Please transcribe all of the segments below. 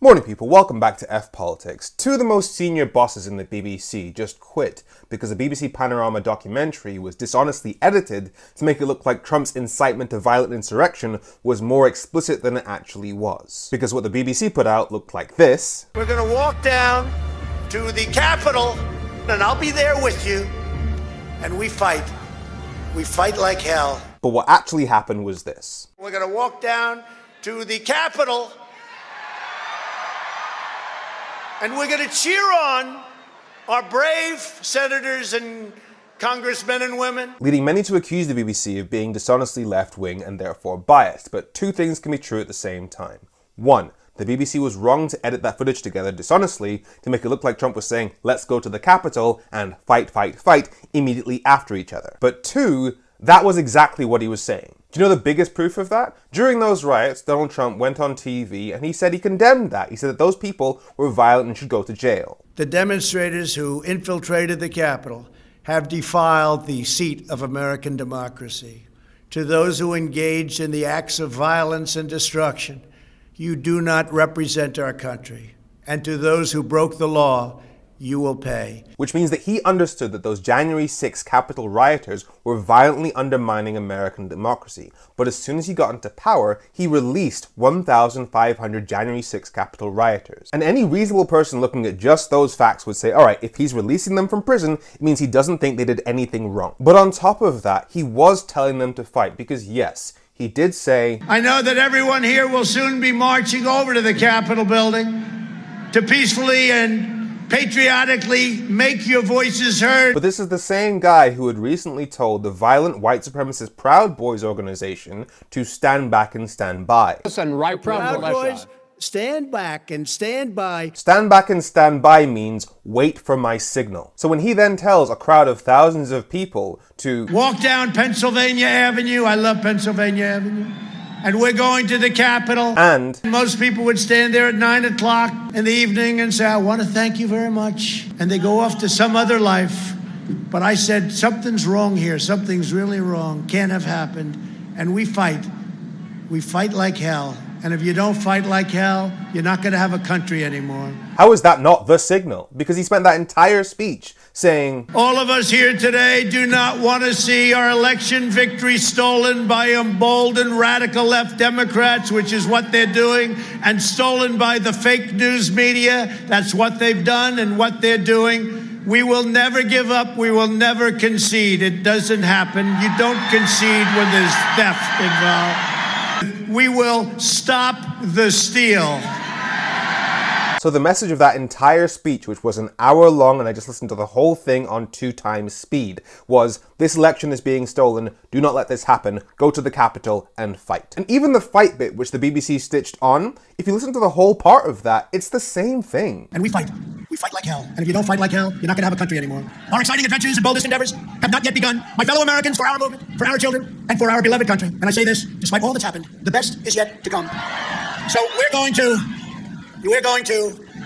Morning people, welcome back to F Politics. Two of the most senior bosses in the BBC just quit because a BBC Panorama documentary was dishonestly edited to make it look like Trump's incitement to violent insurrection was more explicit than it actually was. Because what the BBC put out looked like this. We're gonna walk down to the Capitol and I'll be there with you, and we fight. We fight like hell. But what actually happened was this. We're gonna walk down to the Capitol and we're going to cheer on our brave senators and congressmen and women. Leading many to accuse the BBC of being dishonestly left-wing and therefore biased. But two things can be true at the same time. One, the BBC was wrong to edit that footage together dishonestly to make it look like Trump was saying, let's go to the Capitol and fight, fight, fight immediately after each other. But two, that was exactly what he was saying. Do you know the biggest proof of that? During those riots, Donald Trump went on TV and he said he condemned that. He said that those people were violent and should go to jail. The demonstrators who infiltrated the Capitol have defiled the seat of American democracy. To those who engaged in the acts of violence and destruction, you do not represent our country. And to those who broke the law, you will pay. Which means that he understood that those January 6 Capitol rioters were violently undermining American democracy. But as soon as he got into power, he released 1,500 January 6 Capitol rioters. And any reasonable person looking at just those facts would say, alright, if he's releasing them from prison, it means he doesn't think they did anything wrong. But on top of that, he was telling them to fight because yes, he did say, I know that everyone here will soon be marching over to the Capitol building to peacefully and patriotically make your voices heard. But this is the same guy who had recently told the violent white supremacist Proud Boys organization to stand back and stand by. Listen, right, Proud Boys, stand back and stand by. Stand back and stand by means wait for my signal. So when he then tells a crowd of thousands of people to walk down Pennsylvania Avenue, I love Pennsylvania Avenue, and we're going to the Capitol. And most people would stand there at 9 o'clock in the evening and say, I want to thank you very much. And they go off to some other life. But I said, something's wrong here. Something's really wrong. Can't have happened. And we fight. We fight like hell. And if you don't fight like hell, you're not going to have a country anymore. How is that not the signal? Because he spent that entire speech saying, all of us here today do not want to see our election victory stolen by emboldened radical left Democrats, which is what they're doing, and stolen by the fake news media. That's what they've done and what they're doing. We will never give up. We will never concede. It doesn't happen. You don't concede when there's theft involved. We will stop the steal. So the message of that entire speech, which was an hour long, and I just listened to the whole thing on 2 times speed, was this election is being stolen, do not let this happen, go to the Capitol and fight. And even the fight bit, which the BBC stitched on, if you listen to the whole part of that, it's the same thing. And we fight. We fight like hell. And if you don't fight like hell, you're not going to have a country anymore. Our exciting adventures and boldest endeavors have not yet begun. My fellow Americans, for our movement, for our children, and for our beloved country. And I say this, despite all that's happened, the best is yet to come. So we're going to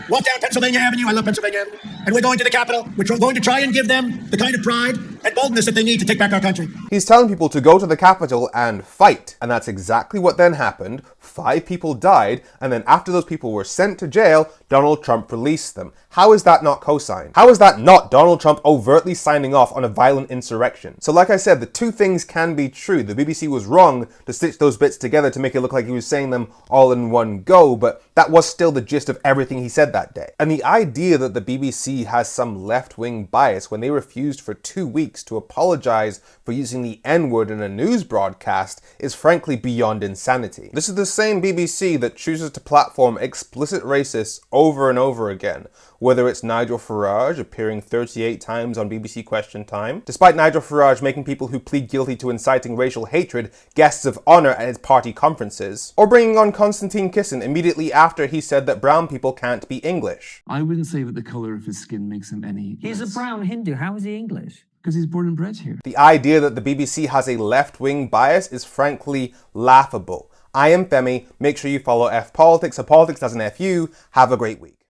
walk down Pennsylvania Avenue. I love Pennsylvania Avenue. And we're going to the Capitol. We're going to try and give them the kind of pride and boldness that they need to take back our country. He's telling people to go to the Capitol and fight. And that's exactly what then happened. 5 people died. And then after those people were sent to jail, Donald Trump released them. How is that not co-signed? How is that not Donald Trump overtly signing off on a violent insurrection? So like I said, the two things can be true. The BBC was wrong to stitch those bits together to make it look like he was saying them all in one go, but that was still the gist of everything he said that day. And the idea that the BBC has some left-wing bias when they refused for 2 weeks to apologize for using the N-word in a news broadcast is frankly beyond insanity. This is the same BBC that chooses to platform explicit racists over and over again, whether it's Nigel Farage appearing 38 times on BBC Question Time, despite Nigel Farage making people who plead guilty to inciting racial hatred guests of honor at his party conferences, or bringing on Konstantin Kisin immediately after he said that brown people can't be English. I wouldn't say that the colour of his skin makes him any He's a brown Hindu. How is he English? Because he's born and bred here. The idea that the BBC has a left-wing bias is frankly laughable. I am Femi. Make sure you follow F Politics so Politics doesn't F you. Have a great week.